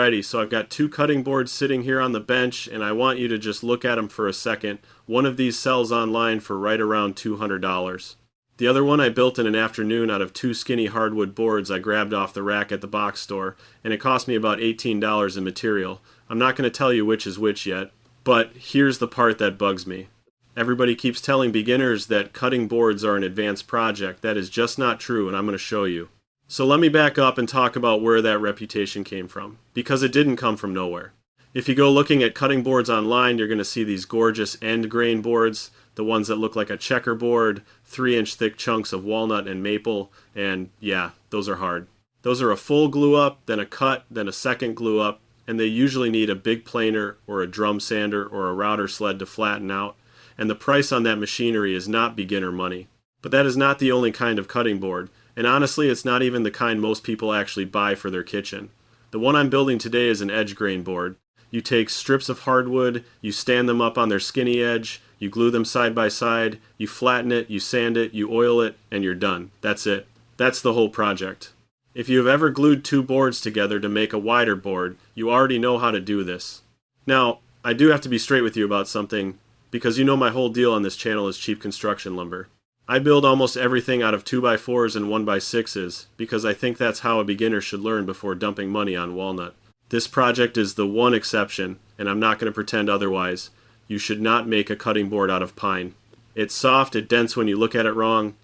Alrighty, so I've got two cutting boards sitting here on the bench, and I want you to just look at them for a second. One of these sells online for right around $200. The other one I built in an afternoon out of two skinny hardwood boards I grabbed off the rack at the box store, and it cost me about $18 in material. I'm not going to tell you which is which yet, but here's the part that bugs me. Everybody keeps telling beginners that cutting boards are an advanced project. That is just not true, and I'm going to show you. So let me back up and talk about where that reputation came from, because it didn't come from nowhere. If you go looking at cutting boards online, you're going to see these gorgeous end grain boards, the ones that look like a checkerboard, 3-inch thick chunks of walnut and maple, and yeah, those are hard. Those are a full glue up, then a cut, then a second glue up, and they usually need a big planer or a drum sander or a router sled to flatten out, and the price on that machinery is not beginner money. But that is not the only kind of cutting board. And honestly, it's not even the kind most people actually buy for their kitchen. The one I'm building today is an edge grain board. You take strips of hardwood, you stand them up on their skinny edge, you glue them side by side, you flatten it, you sand it, you oil it, and you're done. That's it. That's the whole project. If you have ever glued two boards together to make a wider board, you already know how to do this. Now, I do have to be straight with you about something, because you know my whole deal on this channel is cheap construction lumber. I build almost everything out of 2x4s and 1x6s because I think that's how a beginner should learn before dumping money on walnut. This project is the one exception, and I'm not going to pretend otherwise. You should not make a cutting board out of pine. It's soft, it dents when you look at it wrong,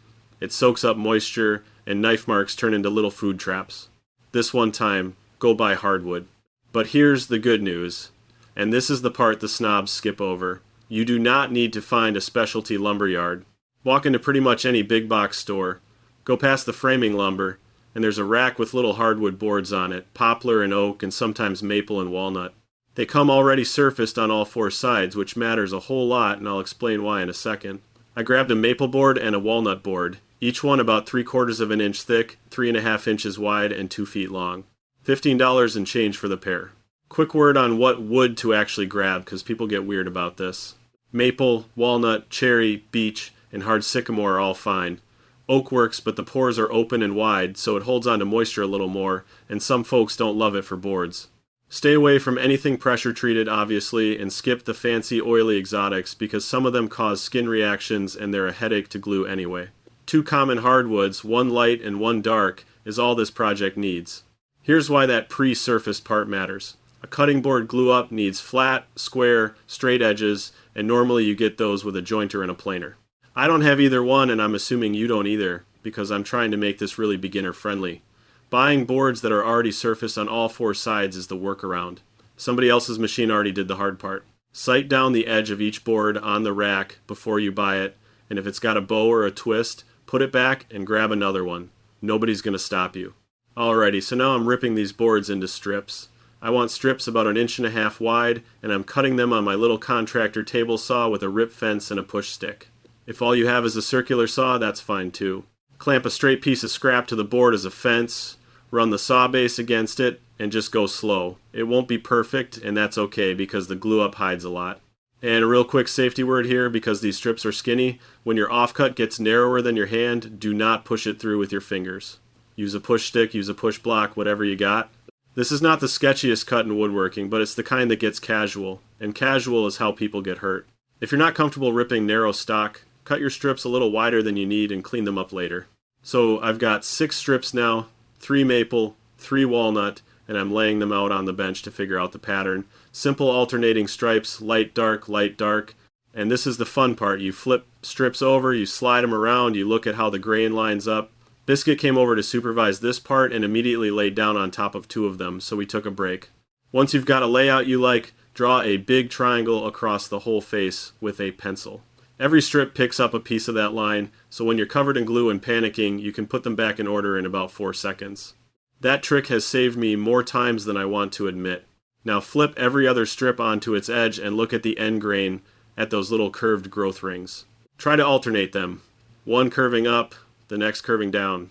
it soaks up moisture, and knife marks turn into little food traps. This one time, go buy hardwood. But here's the good news, and this is the part the snobs skip over. You do not need to find a specialty lumber yard. Walk into pretty much any big box store, go past the framing lumber, and there's a rack with little hardwood boards on it, poplar and oak and sometimes maple and walnut. They come already surfaced on all four sides, which matters a whole lot, and I'll explain why in a second. I grabbed a maple board and a walnut board, each one about 3/4 of an inch thick, 3.5 inches wide, and 2 feet long. $15 and change for the pair. Quick word on what wood to actually grab, because people get weird about this. Maple, walnut, cherry, beech, and hard sycamore are all fine. Oak works, but the pores are open and wide, so it holds on to moisture a little more, and some folks don't love it for boards. Stay away from anything pressure treated, obviously, and skip the fancy oily exotics because some of them cause skin reactions and they're a headache to glue anyway. Two common hardwoods, one light and one dark, is all this project needs. Here's why that pre-surfaced part matters. A cutting board glue up needs flat, square, straight edges, and normally you get those with a jointer and a planer. I don't have either one, and I'm assuming you don't either, because I'm trying to make this really beginner-friendly. Buying boards that are already surfaced on all four sides is the workaround. Somebody else's machine already did the hard part. Sight down the edge of each board on the rack before you buy it, and if it's got a bow or a twist, put it back and grab another one. Nobody's going to stop you. Alrighty, so now I'm ripping these boards into strips. I want strips about 1.5 inches wide, and I'm cutting them on my little contractor table saw with a rip fence and a push stick. If all you have is a circular saw, that's fine too. Clamp a straight piece of scrap to the board as a fence, run the saw base against it, and just go slow. It won't be perfect, and that's okay because the glue up hides a lot. And a real quick safety word here, because these strips are skinny, when your offcut gets narrower than your hand, do not push it through with your fingers. Use a push stick, use a push block, whatever you got. This is not the sketchiest cut in woodworking, but it's the kind that gets casual, and casual is how people get hurt. If you're not comfortable ripping narrow stock, cut your strips a little wider than you need and clean them up later. So I've got 6 strips now, 3 maple, 3 walnut, and I'm laying them out on the bench to figure out the pattern. Simple alternating stripes, light, dark, and this is the fun part. You flip strips over, you slide them around, you look at how the grain lines up. Biscuit came over to supervise this part and immediately laid down on top of 2 of them, so we took a break. Once you've got a layout you like, draw a big triangle across the whole face with a pencil. Every strip picks up a piece of that line, so when you're covered in glue and panicking, you can put them back in order in about 4 seconds. That trick has saved me more times than I want to admit. Now flip every other strip onto its edge and look at the end grain at those little curved growth rings. Try to alternate them. One curving up, the next curving down.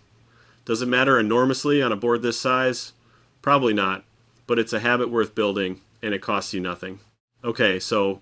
Does it matter enormously on a board this size? Probably not, but it's a habit worth building, and it costs you nothing. Okay, so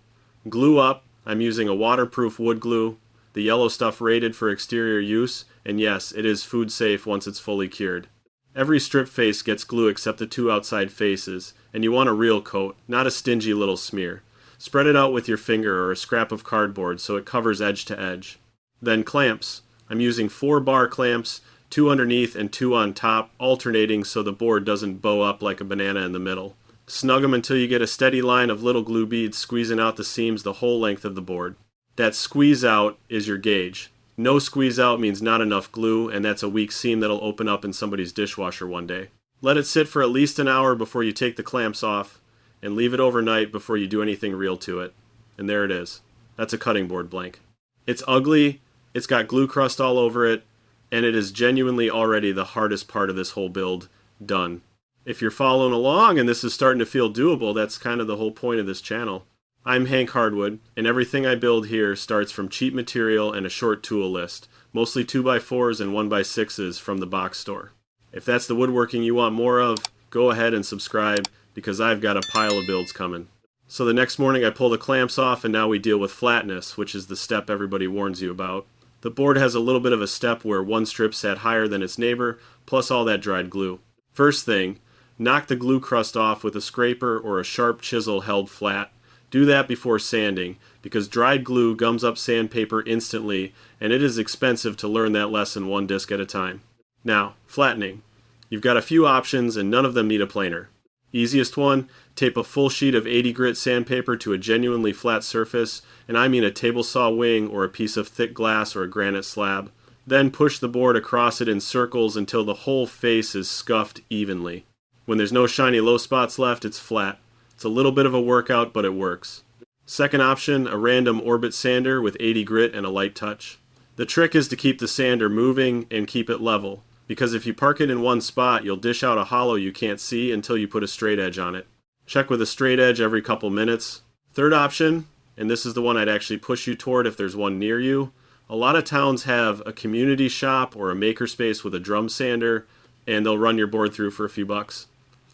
glue up. I'm using a waterproof wood glue, the yellow stuff rated for exterior use, and yes, it is food safe once it's fully cured. Every strip face gets glue except the two outside faces, and you want a real coat, not a stingy little smear. Spread it out with your finger or a scrap of cardboard so it covers edge to edge. Then clamps. I'm using 4 bar clamps, 2 underneath and 2 on top, alternating so the board doesn't bow up like a banana in the middle. Snug them until you get a steady line of little glue beads squeezing out the seams the whole length of the board. That squeeze out is your gauge. No squeeze out means not enough glue, and that's a weak seam that'll open up in somebody's dishwasher one day. Let it sit for at least an hour before you take the clamps off, and leave it overnight before you do anything real to it. And there it is. That's a cutting board blank. It's ugly, it's got glue crust all over it, and it is genuinely already the hardest part of this whole build done. If you're following along and this is starting to feel doable, that's kind of the whole point of this channel. I'm Hank Hardwood, and everything I build here starts from cheap material and a short tool list, mostly 2x4s and 1x6s from the box store. If that's the woodworking you want more of, go ahead and subscribe, because I've got a pile of builds coming. So the next morning I pull the clamps off, and now we deal with flatness, which is the step everybody warns you about. The board has a little bit of a step where one strip sat higher than its neighbor, plus all that dried glue. First thing, knock the glue crust off with a scraper or a sharp chisel held flat. Do that before sanding, because dried glue gums up sandpaper instantly, and it is expensive to learn that lesson one disc at a time. Now, flattening. You've got a few options, and none of them need a planer. Easiest one, tape a full sheet of 80 grit sandpaper to a genuinely flat surface, and I mean a table saw wing or a piece of thick glass or a granite slab. Then push the board across it in circles until the whole face is scuffed evenly. When there's no shiny low spots left, it's flat. It's a little bit of a workout, but it works. Second option, a random orbit sander with 80 grit and a light touch. The trick is to keep the sander moving and keep it level, because if you park it in one spot, you'll dish out a hollow you can't see until you put a straight edge on it. Check with a straight edge every couple minutes. Third option, and this is the one I'd actually push you toward if there's one near you, a lot of towns have a community shop or a makerspace with a drum sander, and they'll run your board through for a few bucks.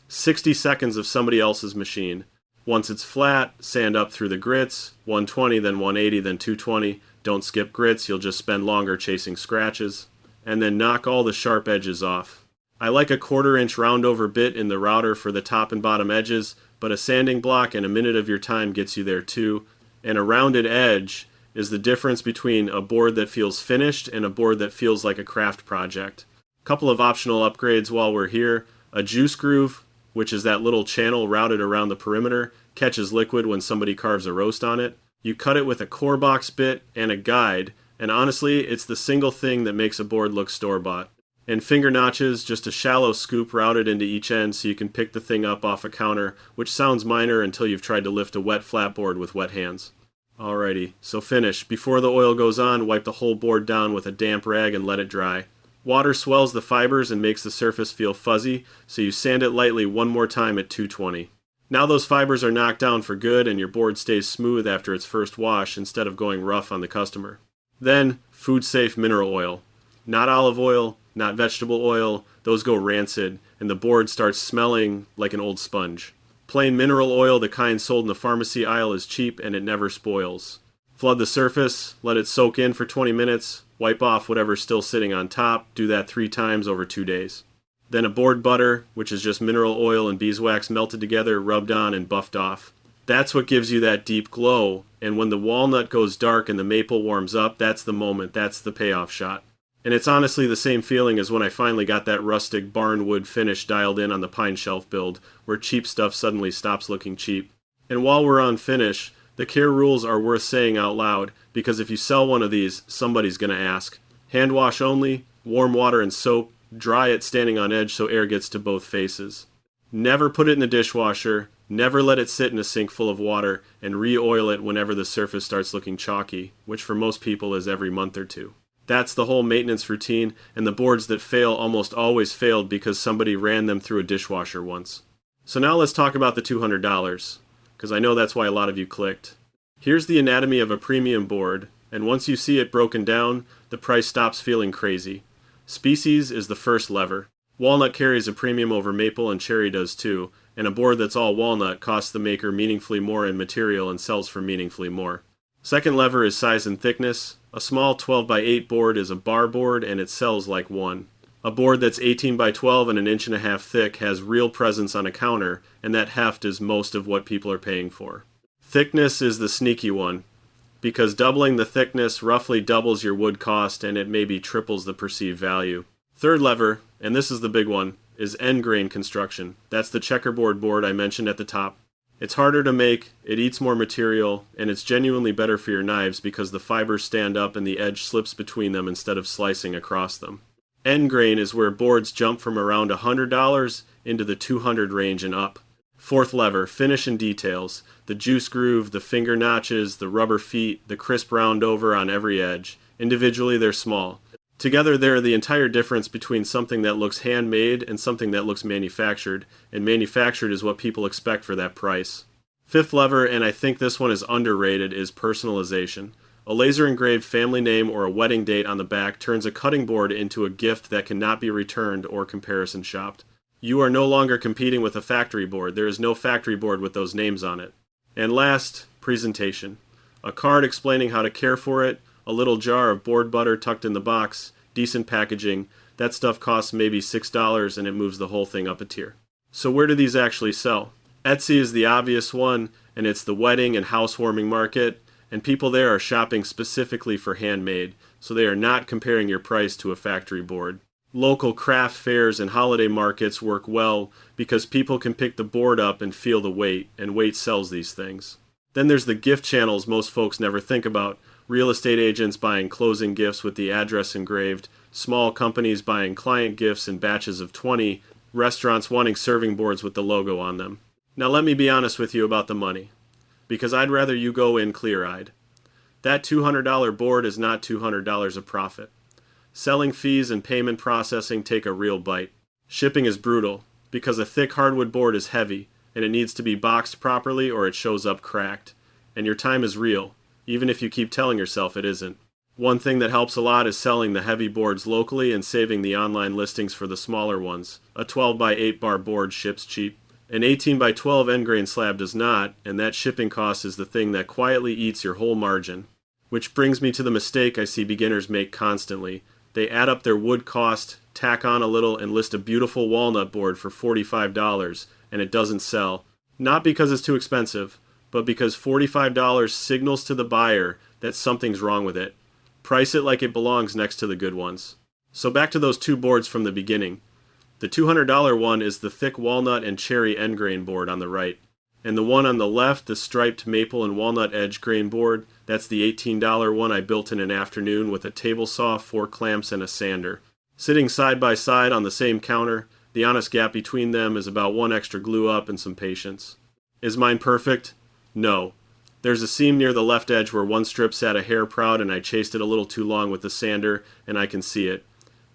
60 seconds of somebody else's machine. Once it's flat, sand up through the grits, 120, then 180, then 220. Don't skip grits, you'll just spend longer chasing scratches. And then knock all the sharp edges off. I like a 1/4 inch roundover bit in the router for the top and bottom edges, but a sanding block and a minute of your time gets you there too. And a rounded edge is the difference between a board that feels finished and a board that feels like a craft project. Couple of optional upgrades while we're here. A juice groove, which is that little channel routed around the perimeter, catches liquid when somebody carves a roast on it. You cut it with a core box bit and a guide, and honestly, it's the single thing that makes a board look store-bought. And finger notches, just a shallow scoop routed into each end so you can pick the thing up off a counter, which sounds minor until you've tried to lift a wet flat board with wet hands. Alrighty, so finish. Before the oil goes on, wipe the whole board down with a damp rag and let it dry. Water swells the fibers and makes the surface feel fuzzy, so you sand it lightly one more time at 220. Now those fibers are knocked down for good and your board stays smooth after its first wash instead of going rough on the customer. Then, food-safe mineral oil. Not olive oil, not vegetable oil, those go rancid, and the board starts smelling like an old sponge. Plain mineral oil, the kind sold in the pharmacy aisle, is cheap and it never spoils. Flood the surface, let it soak in for 20 minutes, wipe off whatever's still sitting on top, do that 3 times over 2 days. Then a board butter, which is just mineral oil and beeswax melted together, rubbed on and buffed off. That's what gives you that deep glow, and when the walnut goes dark and the maple warms up, that's the moment, that's the payoff shot. And it's honestly the same feeling as when I finally got that rustic barnwood finish dialed in on the pine shelf build, where cheap stuff suddenly stops looking cheap. And while we're on finish, the care rules are worth saying out loud, because if you sell one of these, somebody's going to ask. Hand wash only, warm water and soap, dry it standing on edge so air gets to both faces. Never put it in the dishwasher, never let it sit in a sink full of water, and re-oil it whenever the surface starts looking chalky, which for most people is every month or 2. That's the whole maintenance routine, and the boards that fail almost always failed because somebody ran them through a dishwasher once. So now let's talk about the $200. Because I know that's why a lot of you clicked. Here's the anatomy of a premium board, and once you see it broken down, the price stops feeling crazy. Species is the first lever. Walnut carries a premium over maple and cherry does too, and a board that's all walnut costs the maker meaningfully more in material and sells for meaningfully more. Second lever is size and thickness. A small 12x8 board is a bar board and it sells like one. A board that's 18 by 12 and an inch and a half thick has real presence on a counter, and that heft is most of what people are paying for. Thickness is the sneaky one, because doubling the thickness roughly doubles your wood cost and it maybe triples the perceived value. Third lever, and this is the big one, is end grain construction. That's the checkerboard board I mentioned at the top. It's harder to make, it eats more material, and it's genuinely better for your knives because the fibers stand up and the edge slips between them instead of slicing across them. End grain is where boards jump from around $100 into the $200 range and up. Fourth lever, finish and details. The juice groove, the finger notches, the rubber feet, the crisp round over on every edge. Individually they're small. Together they're the entire difference between something that looks handmade and something that looks manufactured, and manufactured is what people expect for that price. Fifth lever, and I think this one is underrated, is personalization. A laser engraved family name or a wedding date on the back turns a cutting board into a gift that cannot be returned or comparison shopped. You are no longer competing with a factory board. There is no factory board with those names on it. And last, presentation. A card explaining how to care for it, a little jar of board butter tucked in the box, decent packaging. That stuff costs maybe $6 and it moves the whole thing up a tier. So where do these actually sell? Etsy is the obvious one, and it's the wedding and housewarming market, and people there are shopping specifically for handmade, so they are not comparing your price to a factory board. Local craft fairs and holiday markets work well because people can pick the board up and feel the weight, and weight sells these things. Then there's the gift channels most folks never think about. Real estate agents buying closing gifts with the address engraved, small companies buying client gifts in batches of 20, restaurants wanting serving boards with the logo on them. Now let me be honest with you about the money, because I'd rather you go in clear-eyed. That $200 board is not $200 of profit. Selling fees and payment processing take a real bite. Shipping is brutal, because a thick hardwood board is heavy, and it needs to be boxed properly or it shows up cracked. And your time is real, even if you keep telling yourself it isn't. One thing that helps a lot is selling the heavy boards locally and saving the online listings for the smaller ones. A 12 by 8 bar board ships cheap. An 18 by 12 end grain slab does not, and that shipping cost is the thing that quietly eats your whole margin. Which brings me to the mistake I see beginners make constantly. They add up their wood cost, tack on a little, and list a beautiful walnut board for $45, and it doesn't sell. Not because it's too expensive, but because $45 signals to the buyer that something's wrong with it. Price it like it belongs next to the good ones. So back to those two boards from the beginning. The $200 one is the thick walnut and cherry end grain board on the right. And the one on the left, the striped maple and walnut edge grain board, that's the $18 one I built in an afternoon with a table saw, 4 clamps, and a sander. Sitting side by side on the same counter, the honest gap between them is about 1 extra glue up and some patience. Is mine perfect? No. There's a seam near the left edge where one strip sat a hair proud and I chased it a little too long with the sander, and I can see it.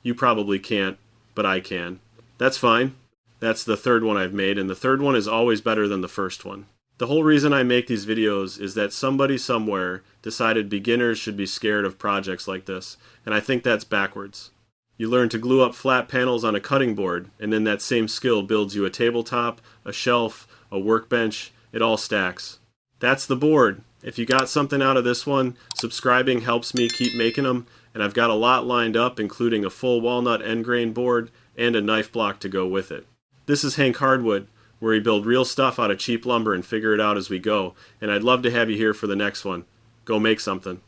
You probably can't, but I can. That's fine. That's the third one I've made, and the third one is always better than the first one. The whole reason I make these videos is that somebody somewhere decided beginners should be scared of projects like this, and I think that's backwards. You learn to glue up flat panels on a cutting board, and then that same skill builds you a tabletop, a shelf, a workbench. It all stacks. That's the board. If you got something out of this one, subscribing helps me keep making them, and I've got a lot lined up, including a full walnut end grain board and a knife block to go with it. This is Hank Hardwood, where we build real stuff out of cheap lumber and figure it out as we go, and I'd love to have you here for the next one. Go make something.